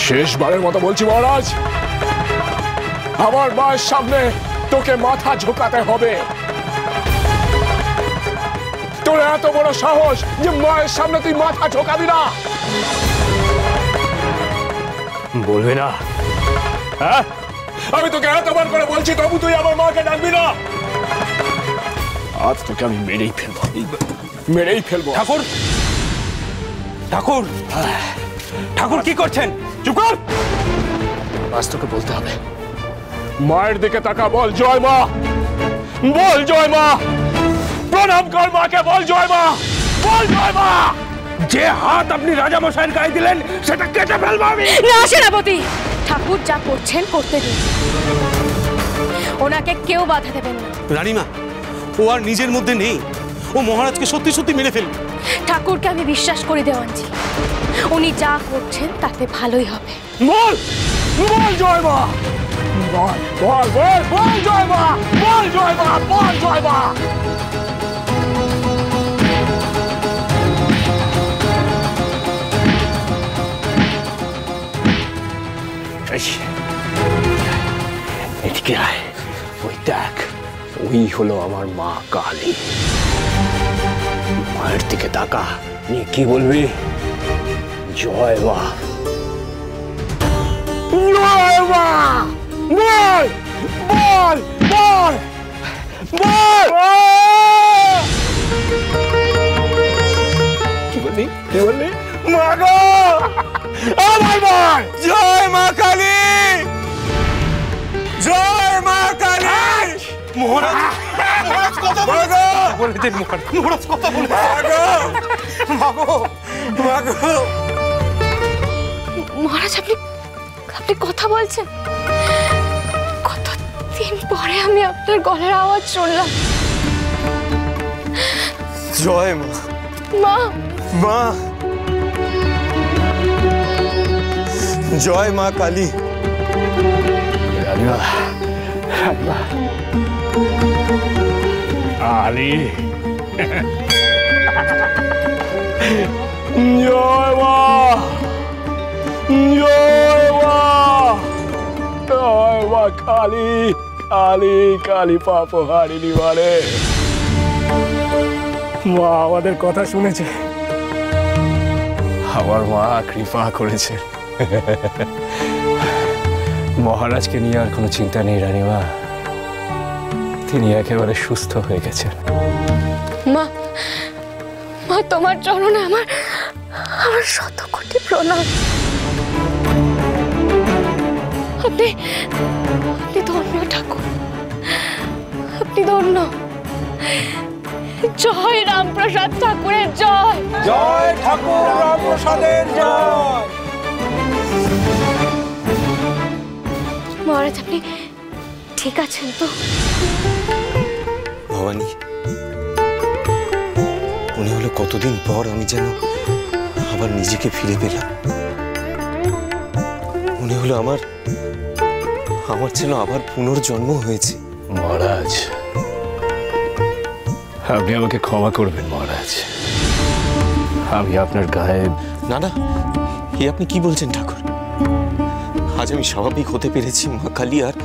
শেষবারের মতো বলছি মহারাজ, আমার মায়ের সামনে তোকে মাথা ঝোঁকাতে হবে। তোর এত বড় সাহস যে মায়ের সামনে তুই মাথা ঝোঁকাবি না? বলবি না? হ্যাঁ, আমি তোকে এতবার করে বলছি, তবু তুই আমার মাকে ডাকবি না। আজ তোকে আমি মেরেই ফেলবো, মেরেই ফেলবো। ঠাকুর, ঠাকুর, ঠাকুর কি করছেন? চুপ কর। আজ তোকে বলতে হবে। মায়ের দিকে তাকা, বল জয় মা, বল জয় মা, প্রণাম কর মাকে, বল জয় মা, বল জয় মা। যে হাত আপনি রাজা মশাইয়ের গায়ে দিলেন সেটা কেটে ফেলবো আমি। না সেনাপতি, ঠাকুর যা করছেন করতে দিন, ওনাকে কেউ বাধা দেবেন না। রানীমা, ও আর নিজের মধ্যে নেই, ও মহারাজকে সত্যি সত্যি মেরে ফেলবে। ঠাকুরকে আমি বিশ্বাস করে দেওয়ানজি, উনি যা করছেন তাতে ভালোই হবে। বল, বল জয় মা, বল বল বল বল জয় মা, বল জয় মা, বল জয় মা। এদিকে আয়, ওই দেখ, ওই হলো আমার মা কালী। মায়ের দিকে তাকা, নিয়ে কি বলবি? জয় মা, জয় মা, বল বল বল বল। কি বললি, কি বললি? মা গো, আমার মা। জয় মা কালী, জয় মা কালী। মহারাজ, মহারাজ কথা বলে দেন, মহারাজ কথা বলে। মহারাজ, আপনি কথা বলছেন? কতদিন পরে আমি আপনার গলার আওয়াজ শুনলাম। জয় মা, মা, মা, জয় মা কালী। রানীমা, রানীমা, আলী, জয় মা, জয় মা, জয় মা কালী, কালী কালী পাপ হারিনি মারে। মা আমাদের কথা শুনেছে, আমার মা কৃপা করেছে। মহারাজকে নিয়ে আর কোনো চিন্তা নেই রানীমা, তিনি একেবারে সুস্থ হয়ে গেছেন। মা, মা তোমার চরণে আমার শত কোটি প্রণাম। আপনি ধন্য ঠাকুর, আপনি ধন্য। জয় রামপ্রসাদ ঠাকুরের জয়। জয় ঠাকুর রামপ্রসাদের জয়। মহারাজ, আপনি ঠিক আছেন তো? ভবানী, মনে হলো কতদিন পর আমি যেন আবার নিজেকে ফিরে পেলাম। মনে হলো আমার যেন আবার পুনর্জন্ম হয়েছে। মহারাজ, আপনি আমাকে ক্ষমা করবেন মহারাজ, আমি আপনার গায়ে। না না, এ আপনি কি বলছেন ঠাকুর? আজ আমি স্বাভাবিক হতে পেরেছি মা কালী, আর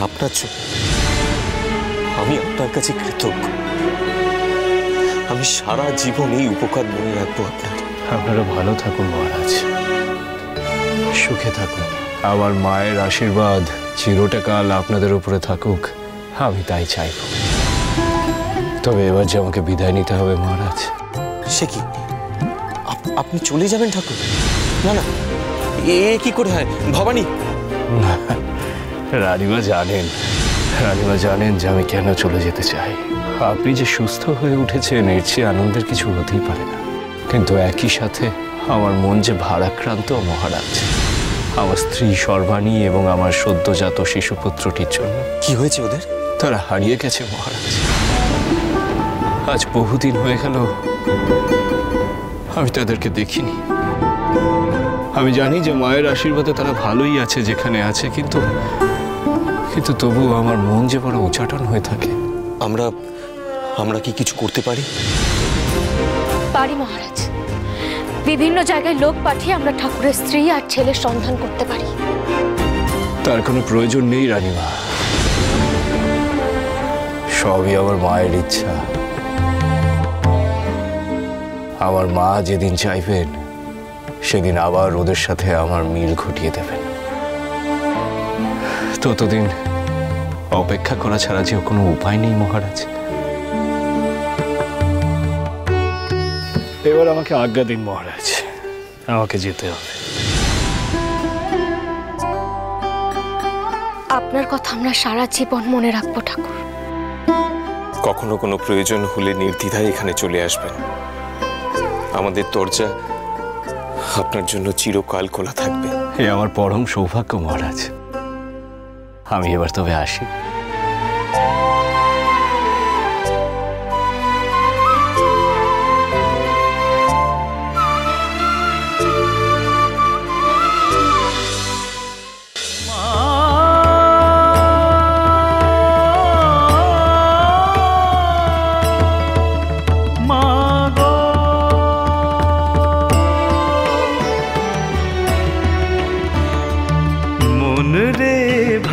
আপনার জন্য আমি আপনার কাছে কৃতজ্ঞ। আমি সারা জীবন এই উপকার মনে রাখবো আপনার। আপনারা ভালো থাকুন মহারাজ, সুখে থাকুন। আমার মায়ের আশীর্বাদ চিরটাকাল আপনাদের উপরে থাকুক, আমি তাই চাইব। তবে এবার যে আমাকে বিদায় নিতে হবে মহারাজ। সে কি, আপনি চলে যাবেন ঠাকুর? না না, এ কি করে হয় ভবানী? রানীমা জানেন যে আমি কেন চলে যেতে চাই। আপনি যে সুস্থ হয়ে উঠেছেন এর চেয়ে আনন্দের কিছু হতেই পারে না। কিন্তু একই সাথে আমার মন যে ভারাক্রান্ত মহারাজ, আমার স্ত্রী সর্বাণী এবং আমার সদ্যজাত শিশুপুত্রটির জন্য। কি হয়েছে ওদের? তারা হারিয়ে গেছে মহারাজ। আজ বহুদিন হয়ে গেল আমি তাদেরকে দেখিনি। আমি জানি যে মায়ের আশীর্বাদে তারা ভালোই আছে যেখানে আছে, কিন্তু তবুও আমার মন যে বড় উচাটন হয়ে থাকে। আমরা কি কিছু করতে পারি? পারি মহারাজ, বিভিন্ন জায়গায় লোক পাঠিয়ে আমরা ঠাকুরের স্ত্রী আর ছেলের সন্ধান করতে পারি। তার কোনো প্রয়োজন নেই রানীমা, সবই আমার মায়ের ইচ্ছা। আমার মা যেদিন চাইবেন সেদিন আবার ওদের সাথে আমার মিল ঘটিয়ে দেবেন। ততদিন অপেক্ষা করা ছাড়া যে কোনো উপায় নেই মহারাজ। এবার আমাকে আজ্ঞা দিন মহারাজ, আমাকে যেতে হবে। আপনার কথা আমরা সারা জীবন মনে রাখবো ঠাকুর। কখনো কোনো প্রয়োজন হলে নির্দ্বিধায় এখানে চলে আসবেন। আমাদের দরজা আপনার জন্য চিরকাল খোলা থাকবে। এ আমার পরম সৌভাগ্য মহারাজ। আমি এবার তবে আসি।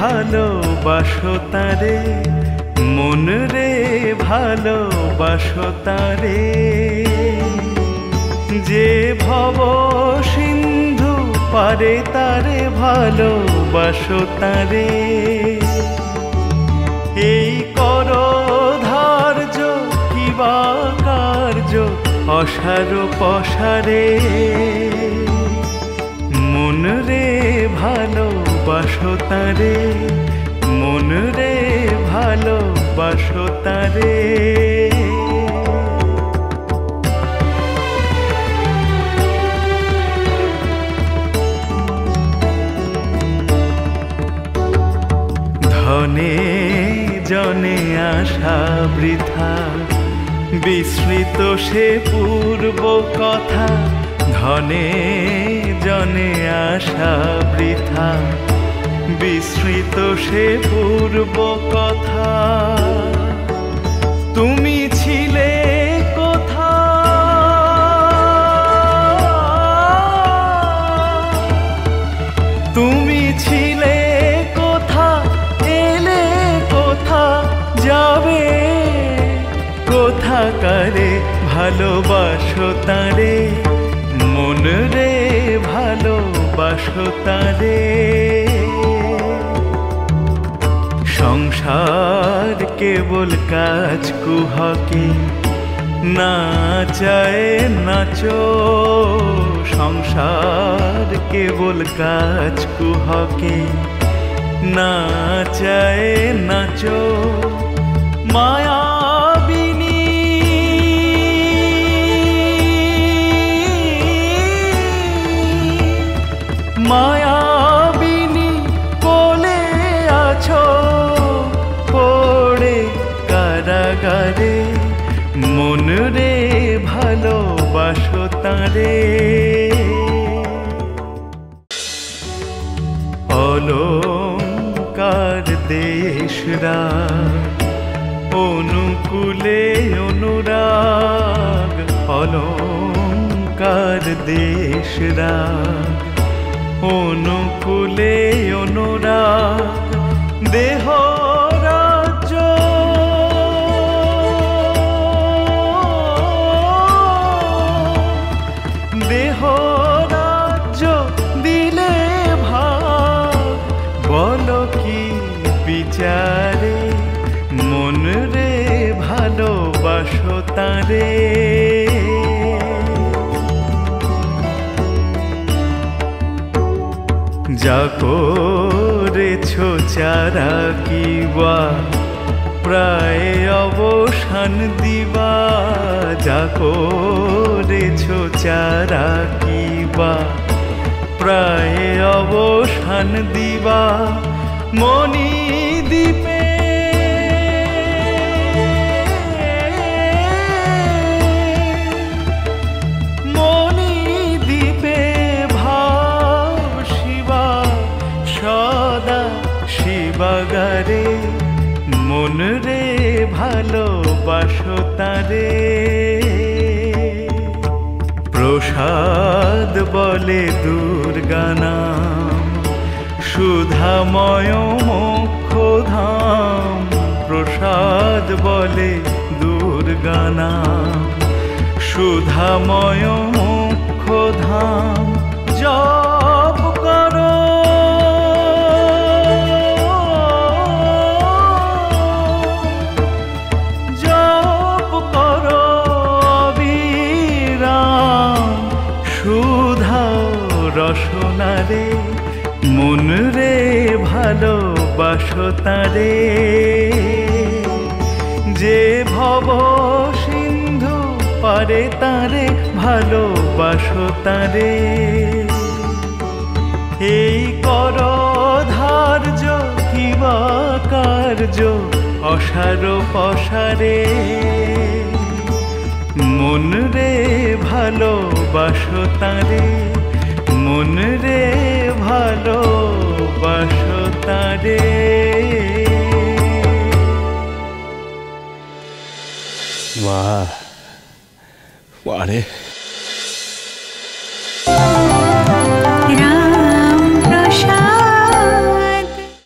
ভালোবাসো তারে, মন রে ভালোবাসো তারে, যে ভব সিন্ধু পারে তারে ভালোবাসো তারে। এই কর ধার্য কিবা কার্য অসার পসারে, মন রে ভালোবাসো তারে, মন রে ভালোবাসো তারে। ধনে জনে আশা বৃথা, বিস্মৃত সে পূর্ব কথা। ধনে জনে আশা বৃথা, বিস্মৃত সে পূর্ব কথা। তুমি ছিলে কোথা, তুমি ছিলে কোথা, এলে কোথা, যাবে কোথাকারে, ভালোবাসো তারে, মন রে ভালোবাসো তারে। সংসার কেবল কাজ কুহকে, না চায় নাচো। সংসার কেবল কাজ কুহকে, না চায় নাচো। মায়াবিনী মায়াবিনী কোলে আছো পড়ে কারাগারে, মন রে ভালোবাসো তারে। অলংকার দেশরা অনুকূলে অনুরাগ, অলংকার দেশরা অনুকূলে অনুরাগ। দেহ রাজ্য দেহ রাজ্য দিলে ভাগ, বলো কি বিচারে, মন রে ভালোবাসো তারে। যা করেছো চারা কিবা, প্রায় অবসান দিবা। যা করেছো চারা কিবা, প্রায় অবসান দিবা। মনি দ্বীপে বাগারে, মন রে ভালোবাসো তারে। প্রসাদ প্রসাদ বলে দুর্গা নাম, সুধাময় মোক্ষধাম, প্রসাদ বলে দুর্গা নাম, সুধাময় মোক্ষধাম। জপ করো জপ করো অবিরাম, সুধা রসনারে মন রে ভালোবাসো তারে, যে ভব সিন্ধু পারে তারে ভালোবাসো তারে। এই কর ধার্য কিবা কার্য অসার পসারে, মন রে ভালোবাসো তারে, মন রে ভালোবাসো তারে। মা, মারে